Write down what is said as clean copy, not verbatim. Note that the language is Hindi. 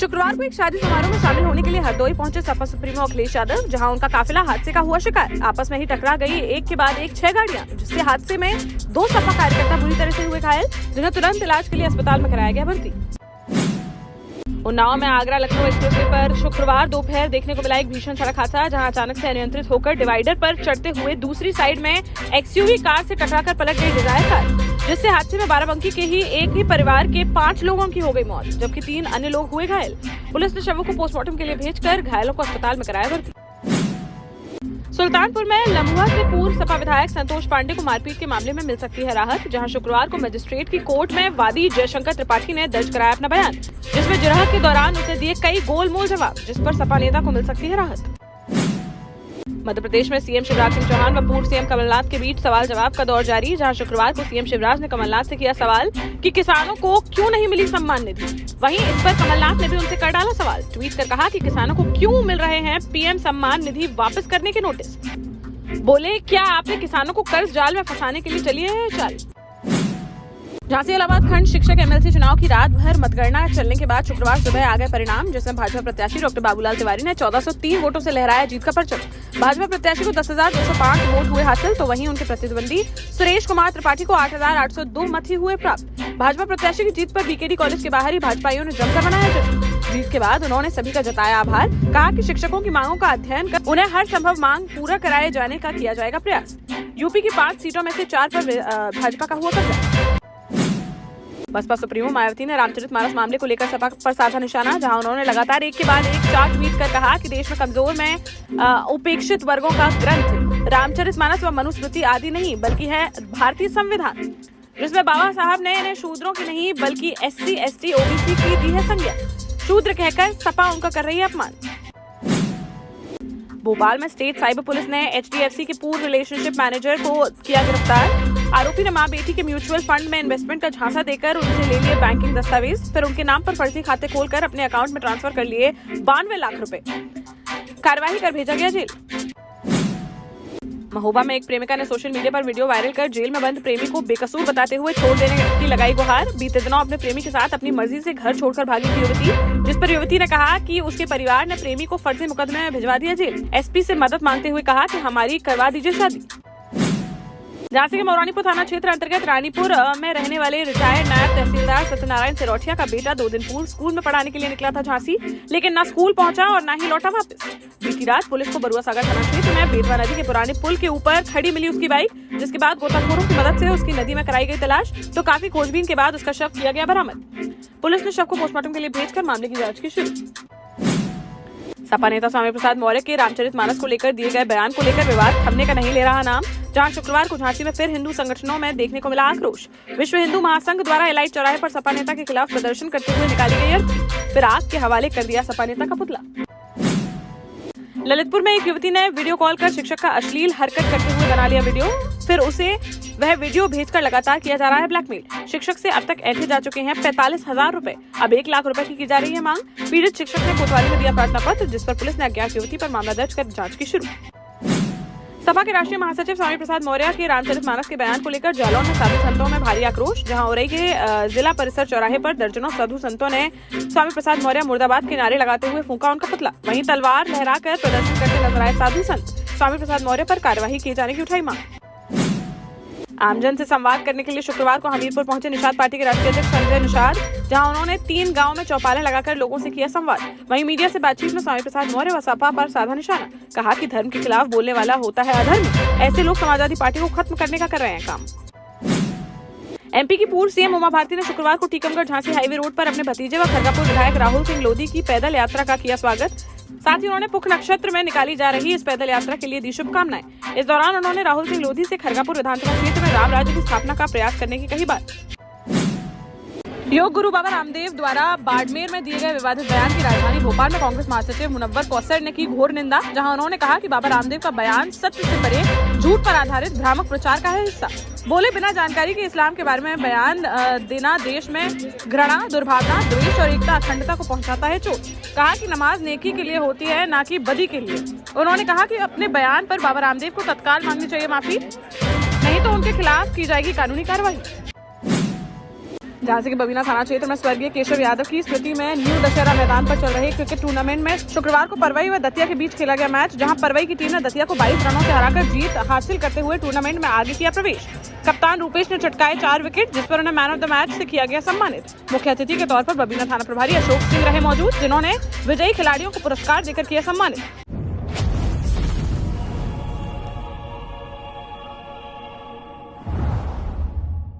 शुक्रवार को एक शादी समारोह में शामिल होने के लिए हरदोई पहुंचे सपा सुप्रीमो अखिलेश यादव, जहां उनका काफिला हादसे का हुआ शिकार। आपस में ही टकरा गई एक के बाद एक 6 गाड़ियां, जिससे हादसे में 2 सपा कार्यकर्ता बुरी तरह से हुए घायल, जिन्हें तुरंत इलाज के लिए अस्पताल में कराया गया भर्ती। उन्नाव में आगरा लखनऊ एक्सप्रेसवे पर शुक्रवार दोपहर देखने को मिला एक भीषण सड़क हादसा, जहां अचानक से अनियंत्रित होकर डिवाइडर पर चढ़ते हुए दूसरी साइड में एक्सयूवी कार से टकराकर पलट गई डिजायर कार, जिससे हादसे में बाराबंकी के ही एक ही परिवार के 5 लोगों की हो गई मौत, जबकि 3 अन्य लोग हुए घायल। पुलिस ने शवों को पोस्टमार्टम के लिए भेजकर घायलों को अस्पताल में कराया भर्ती। सुल्तानपुर में लम्हुआ से पूर्व सपा विधायक संतोष पांडे को मारपीट के मामले में मिल सकती है राहत, जहां शुक्रवार को मजिस्ट्रेट की कोर्ट में वादी जयशंकर त्रिपाठी ने दर्ज कराया अपना बयान, जिसमें जिरह के दौरान उसे दिए कई गोलमोल जवाब, जिस पर सपा नेता को मिल सकती है राहत। मध्य प्रदेश में सीएम शिवराज सिंह चौहान व पूर्व सीएम कमलनाथ के बीच सवाल जवाब का दौर जारी, जहां शुक्रवार को सीएम शिवराज ने कमलनाथ से किया सवाल कि किसानों को क्यों नहीं मिली सम्मान निधि। वहीं इस पर कमलनाथ ने भी उनसे कर डाला सवाल, ट्वीट कर कहा कि किसानों को क्यों मिल रहे हैं पीएम सम्मान निधि वापस करने के नोटिस। बोले, क्या आपने किसानों को कर्ज जाल में फंसाने के लिए चली है चाल। झांसी इलाहाबाद खंड शिक्षक एमएलसी चुनाव की रात भर मतगणना चलने के बाद शुक्रवार सुबह आ गए परिणाम, जिसमें भाजपा प्रत्याशी डॉक्टर बाबूलाल तिवारी ने 1403 वोटों से लहराया जीत का परचम। भाजपा प्रत्याशी को 10,205 वोट हुए हासिल, तो वहीं उनके प्रतिद्वंदी सुरेश कुमार त्रिपाठी को 8,802 मत ही हुए प्राप्त। भाजपा प्रत्याशी की जीत पर बीकेडी कॉलेज के बाहर ही भाजपाइयों ने जमकर मनाया जश्न। जीत के बाद उन्होंने सभी का जताया आभार, कहा कि शिक्षकों की मांगों का अध्ययन कर उन्हें हर संभव मांग पूरा कराए जाने का किया जाएगा प्रयास। यूपी की 5 सीटों में से 4 पर भाजपा का हुआ कब्जा। बसपा सुप्रीमो मायावती ने रामचरितमानस मामले को लेकर सपा पर साधा निशाना, जहां उन्होंने लगातार एक के बाद एक 4 ट्वीट कर कहा कि देश में कमजोर में उपेक्षित वर्गों का ग्रंथ रामचरितमानस व मनुस्मृति आदि नहीं, बल्कि है भारतीय संविधान, जिसमें बाबा साहब ने इन्हें शूद्रों की नहीं बल्कि SC, ST, OBC की दी है संज्ञा। शूद्र कहकर सपा उनका कर रही है अपमान। भोपाल में स्टेट साइबर पुलिस ने HDFC के पूर्व रिलेशनशिप मैनेजर को किया गिरफ्तार। आरोपी ने मां बेटी के म्यूचुअल फंड में इन्वेस्टमेंट का झांसा देकर उनसे ले लिए बैंकिंग दस्तावेज, फिर उनके नाम पर फर्जी खाते खोलकर अपने अकाउंट में ट्रांसफर कर लिए 92 लाख रुपए। कार्रवाई कर भेजा गया जेल। महोबा में एक प्रेमिका ने सोशल मीडिया पर वीडियो वायरल कर जेल में बंद प्रेमी को बेकसूर बताते हुए छोड़ देने की लगाई गुहार। बीते दिनों अपने प्रेमी के साथ अपनी मर्जी से घर छोड़कर भागी थी युवती, जिस पर युवती ने कहा कि उसके परिवार ने प्रेमी को फर्जी मुकदमे में भिजवा दिया जेल। SP से मदद मांगते हुए कहा कि हमारी करवा दीजिए शादी। झांसी के मौरानीपुर थाना क्षेत्र अंतर्गत रानीपुर में रहने वाले रिटायर्ड नायब तहसीलदार सत्यनारायण सिरोठिया का बेटा 2 दिन पूर्व स्कूल में पढ़ाने के लिए निकला था झांसी, लेकिन न स्कूल पहुंचा और न ही लौटा वापस। बीती रात पुलिस को बरुआ सागर थाना क्षेत्र में बेतवा नदी के पुराने पुल के ऊपर खड़ी मिली उसकी बाइक, जिसके बाद गोताखोरों की मदद से उसकी नदी में कराई गई तलाश, तो काफी खोजबीन के बाद उसका शव किया गया बरामद। पुलिस ने शव को पोस्टमार्टम के लिए भेजकर मामले की जाँच की शुरू। सपा नेता स्वामी प्रसाद मौर्य के रामचरितमानस को लेकर दिए गए बयान को लेकर विवाद थमने का नहीं ले रहा नाम, जहां शुक्रवार को झांसी में फिर हिंदू संगठनों में देखने को मिला आक्रोश। विश्व हिंदू महासंघ द्वारा एलाइट चौराहे पर सपा नेता के खिलाफ प्रदर्शन करते हुए निकाली गई अर्थी, फिर आग के हवाले कर दिया सपा नेता का पुतला। ललितपुर में एक युवती ने वीडियो कॉल कर शिक्षक का अश्लील हरकत करते हुए बना लिया वीडियो, फिर उसे वह वीडियो भेजकर लगातार किया जा रहा है ब्लैकमेल। शिक्षक से अब तक ऐंठे जा चुके हैं 45,000 रुपए, अब 1 लाख रुपए की जा रही है मांग। पीड़ित शिक्षक ने कोतवाली में दिया प्रार्थना पत्र, जिस पर पुलिस ने अज्ञात युवती पर मामला दर्ज कर जांच की शुरू। सपा के राष्ट्रीय महासचिव स्वामी प्रसाद मौर्य के रामचरितमानस के बयान को लेकर जालौन में साधु संतों में भारी आक्रोश, जहां औरई के जिला परिसर चौराहे पर दर्जनों साधु संतों ने स्वामी प्रसाद मौर्य मुर्दाबाद के नारे लगाते हुए फूंका उनका पुतला। वहीं तलवार लहराकर प्रदर्शन करते नजर आए साधु संत। स्वामी प्रसाद मौर्य पर कार्यवाही किए जाने की उठाई मांग। आमजन से संवाद करने के लिए शुक्रवार को हमीरपुर पहुंचे निषाद पार्टी के राष्ट्रीय अध्यक्ष संजय निषाद, जहां उन्होंने 3 गांवों में चौपालें लगाकर लोगों से किया संवाद। वहीं मीडिया से बातचीत में स्वामी प्रसाद मौर्य व सपा पर साधा निशाना, कहा कि धर्म के खिलाफ बोलने वाला होता है अधर्म, ऐसे लोग समाजवादी पार्टी को खत्म करने का कर रहे हैं काम। MP की पूर्व CM उमा भारती ने शुक्रवार को टीकमगढ़ झांसी हाईवे रोड पर अपने भतीजे व खरगापुर विधायक राहुल सिंह लोधी की पैदल यात्रा का किया स्वागत। साथ ही उन्होंने पुख नक्षत्र में निकाली जा रही इस पैदल यात्रा के लिए दी शुभकामनाएं। इस दौरान उन्होंने राहुल सिंह लोधी से खरगापुर विधानसभा क्षेत्र में राम राज्य की स्थापना का प्रयास करने की कही बात। योग गुरु बाबा रामदेव द्वारा बाड़मेर में दिए गए विवादित बयान की राजधानी भोपाल में कांग्रेस महासचिव मुनव्वर कौसर ने की घोर निंदा, जहां उन्होंने कहा कि बाबा रामदेव का बयान सत्य से परे झूठ पर आधारित भ्रामक प्रचार का है हिस्सा। बोले, बिना जानकारी के इस्लाम के बारे में बयान देना देश में घृणा, दुर्भावना, द्वेष और एकता अखंडता को पहुंचाता है चोट। कहा कि नमाज नेकी के लिए होती है, ना कि बदी के लिए। उन्होंने कहा कि अपने बयान पर बाबा रामदेव को तत्काल मांगनी चाहिए माफी, नहीं तो उनके खिलाफ की जाएगी कानूनी कार्रवाई। झांसी के बबीना थाना क्षेत्र में स्वर्गीय केशव यादव की स्मृति में न्यू दशहरा मैदान पर चल रहे क्रिकेट टूर्नामेंट में शुक्रवार को परवई व दतिया के बीच खेला गया मैच, जहां परवई की टीम ने दतिया को 22 रनों से हराकर जीत हासिल करते हुए टूर्नामेंट में आगे किया प्रवेश। कप्तान रूपेश ने चटकाए 4 विकेट, जिस पर उन्हें मैन ऑफ द मैच से किया गया सम्मानित। मुख्य अतिथि के तौर पर बबीना थाना प्रभारी अशोक सिंह रहे मौजूद, जिन्होंने विजयी खिलाड़ियों को पुरस्कार देकर किया सम्मानित।